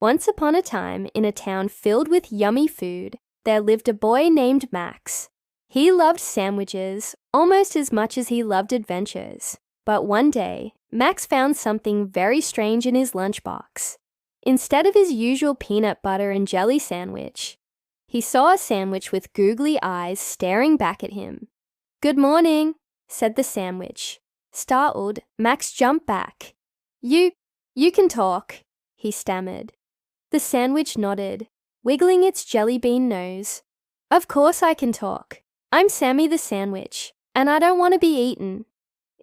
Once upon a time, in a town filled with yummy food, there lived a boy named Max. He loved sandwiches almost as much as he loved adventures. But one day, Max found something very strange in his lunchbox. Instead of his usual peanut butter and jelly sandwich, he saw a sandwich with googly eyes staring back at him. "Good morning," said the sandwich. Startled, Max jumped back. You can talk," he stammered. The sandwich nodded, wiggling its jelly bean nose. "Of course I can talk. I'm Sammy the sandwich, and I don't want to be eaten,"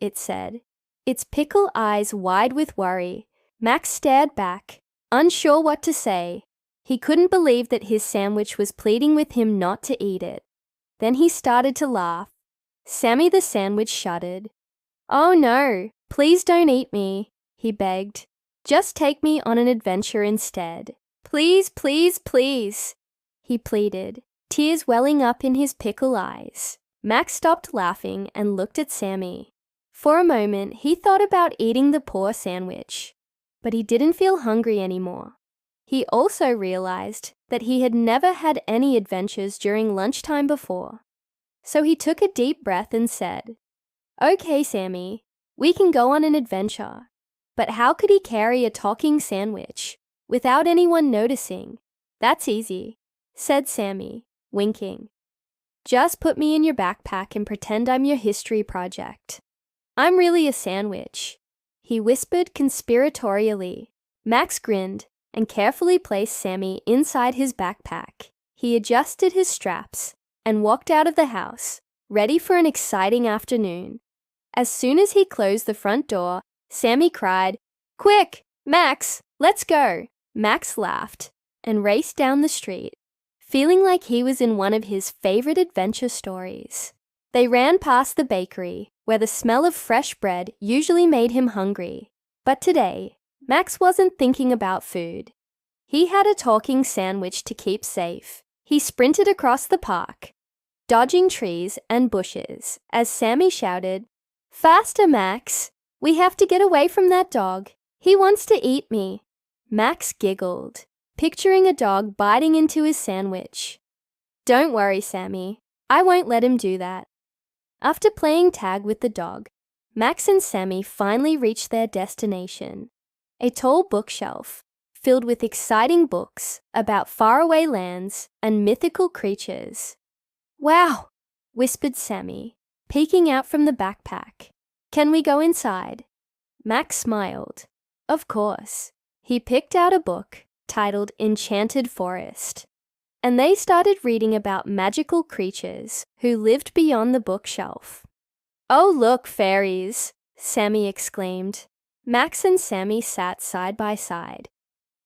it said. Its pickle eyes wide with worry, Max stared back, unsure what to say. He couldn't believe that his sandwich was pleading with him not to eat it. Then he started to laugh. Sammy the sandwich shuddered. "Oh no, please don't eat me," he begged. "Just take me on an adventure instead. Please, please, please," he pleaded, tears welling up in his pickle eyes. Max stopped laughing and looked at Sammy. For a moment, he thought about eating the poor sandwich, but he didn't feel hungry anymore. He also realized that he had never had any adventures during lunchtime before. So he took a deep breath and said, "Okay, Sammy, we can go on an adventure." But how could he carry a talking sandwich without anyone noticing? "That's easy," said Sammy, winking. "Just put me in your backpack and pretend I'm your history project. I'm really a sandwich," he whispered conspiratorially. Max grinned and carefully placed Sammy inside his backpack. He adjusted his straps and walked out of the house, ready for an exciting afternoon. As soon as he closed the front door, Sammy cried, "Quick, Max, let's go." Max laughed and raced down the street, feeling like he was in one of his favorite adventure stories. They ran past the bakery, where the smell of fresh bread usually made him hungry. But today, Max wasn't thinking about food. He had a talking sandwich to keep safe. He sprinted across the park, dodging trees and bushes, as Sammy shouted, "Faster, Max! We have to get away from that dog. He wants to eat me." Max giggled, picturing a dog biting into his sandwich. "Don't worry, Sammy. I won't let him do that." After playing tag with the dog, Max and Sammy finally reached their destination, a tall bookshelf filled with exciting books about faraway lands and mythical creatures. "Wow," whispered Sammy, peeking out from the backpack. "Can we go inside?" Max smiled. Of course. He picked out a book titled Enchanted Forest, and they started reading about magical creatures who lived beyond the bookshelf. "Oh, look, fairies!" Sammy exclaimed. Max and Sammy sat side by side,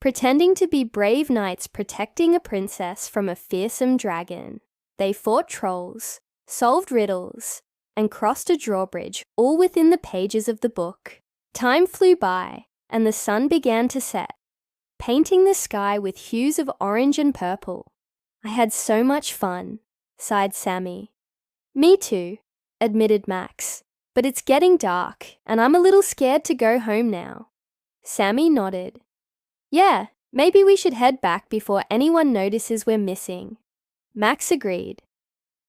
pretending to be brave knights protecting a princess from a fearsome dragon. They fought trolls, solved riddles, and crossed a drawbridge, all within the pages of the book. Time flew by, and the sun began to set, painting the sky with hues of orange and purple. "I had so much fun," sighed Sammy. "Me too," admitted Max. "But it's getting dark, and I'm a little scared to go home now." Sammy nodded. "Yeah, maybe we should head back before anyone notices we're missing." Max agreed.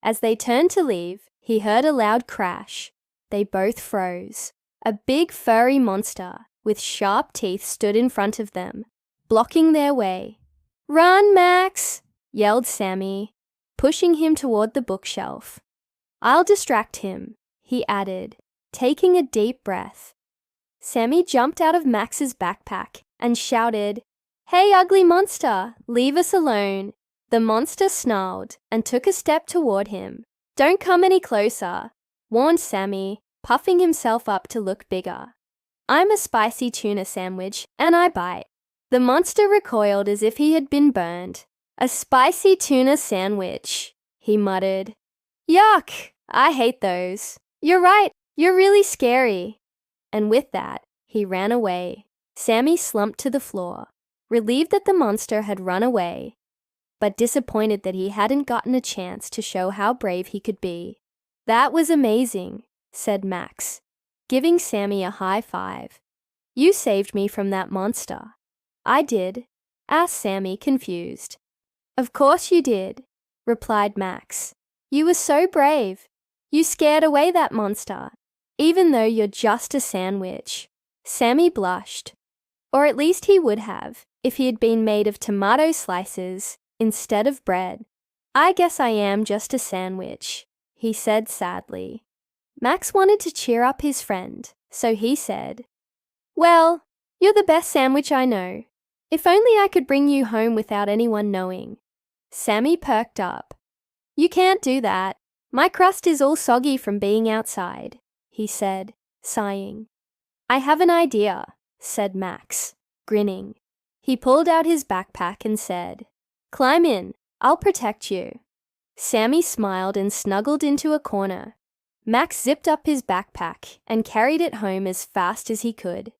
As they turned to leave, he heard a loud crash. They both froze. A big furry monster with sharp teeth stood in front of them, blocking their way. "Run, Max!" yelled Sammy, pushing him toward the bookshelf. "I'll distract him," he added, taking a deep breath. Sammy jumped out of Max's backpack and shouted, "Hey, ugly monster, leave us alone." The monster snarled and took a step toward him. "Don't come any closer," warned Sammy, puffing himself up to look bigger. "I'm a spicy tuna sandwich, and I bite." The monster recoiled as if he had been burned. "A spicy tuna sandwich," he muttered. "Yuck! I hate those. You're right, you're really scary." And with that, he ran away. Sammy slumped to the floor, relieved that the monster had run away, but disappointed that he hadn't gotten a chance to show how brave he could be. "That was amazing," said Max, giving Sammy a high five. "You saved me from that monster." "I did. asked Sammy, confused. Of course you did, replied Max. You were so brave. You scared away that monster, even though you're just a sandwich. Sammy blushed. Or at least he would have, if he had been made of tomato slices instead of bread. I guess I am just a sandwich, he said sadly. Max wanted to cheer up his friend, so he said, Well, you're the best sandwich I know. If only I could bring you home without anyone knowing. Sammy perked up. You can't do that. My crust is all soggy from being outside, he said, sighing. I have an idea, said Max, grinning. He pulled out his backpack and said, Climb in, I'll protect you. Sammy smiled and snuggled into a corner. Max zipped up his backpack and carried it home as fast as he could.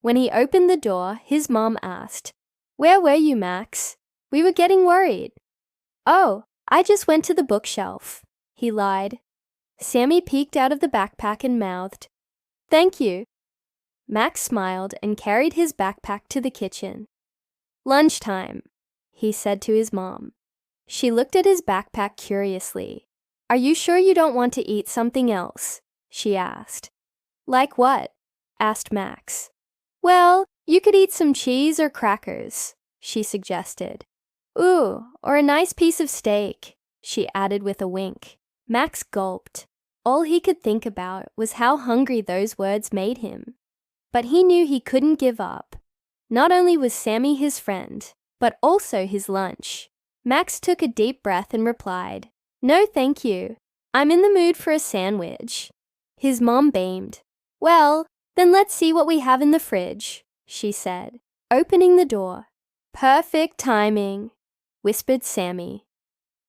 When he opened the door, his mom asked, Where were you, Max? We were getting worried. Oh, I just went to the bookshelf, he lied. Sammy peeked out of the backpack and mouthed, Thank you. Max smiled and carried his backpack to the kitchen. Lunchtime, he said to his mom. She looked at his backpack curiously. Are you sure you don't want to eat something else? She asked. Like what? Asked Max. Well, you could eat some cheese or crackers, she suggested. Ooh, or a nice piece of steak, she added with a wink. Max gulped. All he could think about was how hungry those words made him. But he knew he couldn't give up. Not only was Sammy his friend, but also his lunch. Max took a deep breath and replied, No, thank you. I'm in the mood for a sandwich. His mom beamed. Well, then let's see what we have in the fridge, she said, opening the door. Perfect timing, whispered Sammy.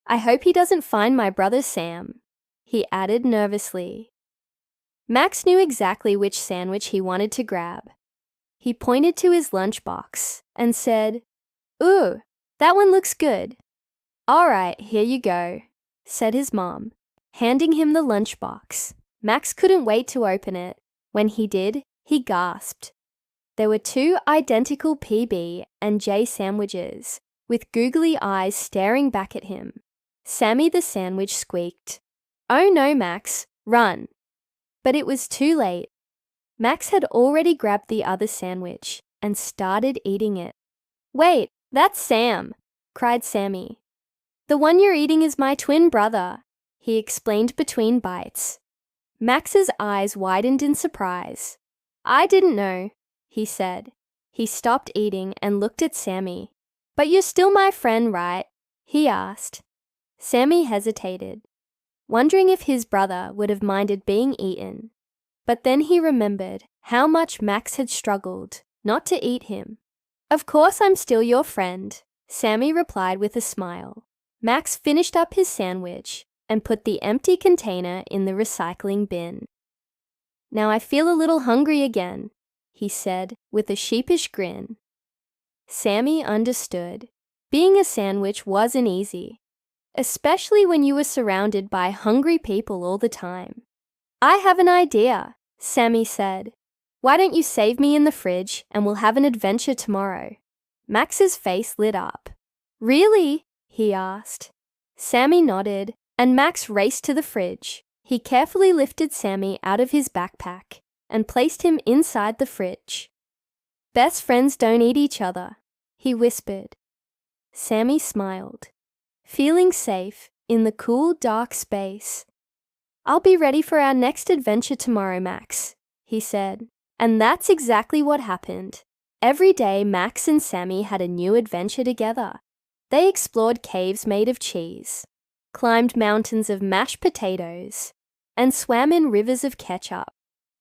I hope he doesn't find my brother Sam, he added nervously. Max knew exactly which sandwich he wanted to grab. He pointed to his lunchbox and said, Ooh, that one looks good. All right, here you go, said his mom, handing him the lunchbox. Max couldn't wait to open it. When he did, he gasped. There were 2 identical PB and J sandwiches, with googly eyes staring back at him. Sammy the sandwich squeaked, Oh no, Max, run. But it was too late. Max had already grabbed the other sandwich and started eating it. Wait, that's Sam, cried Sammy. The one you're eating is my twin brother, he explained between bites. Max's eyes widened in surprise. I didn't know, he said. He stopped eating and looked at Sammy. But you're still my friend, right? He asked. Sammy hesitated, wondering if his brother would have minded being eaten. But then he remembered how much Max had struggled not to eat him. Of course I'm still your friend, Sammy replied with a smile. Max finished up his sandwich and put the empty container in the recycling bin. Now I feel a little hungry again, he said with a sheepish grin. Sammy understood. Being a sandwich wasn't easy, especially when you were surrounded by hungry people all the time. I have an idea, Sammy said. Why don't you save me in the fridge and we'll have an adventure tomorrow? Max's face lit up. Really? He asked. Sammy nodded, and Max raced to the fridge. He carefully lifted Sammy out of his backpack and placed him inside the fridge. Best friends don't eat each other, he whispered. Sammy smiled, feeling safe in the cool, dark space. I'll be ready for our next adventure tomorrow, Max, he said. And that's exactly what happened. Every day, Max and Sammy had a new adventure together. They explored caves made of cheese, climbed mountains of mashed potatoes, and swam in rivers of ketchup.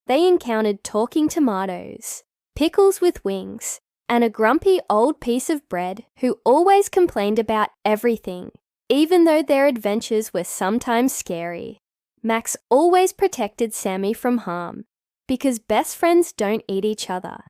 They encountered talking tomatoes, pickles with wings, and a grumpy old piece of bread who always complained about everything, even though their adventures were sometimes scary. Max always protected Sammy from harm, because best friends don't eat each other.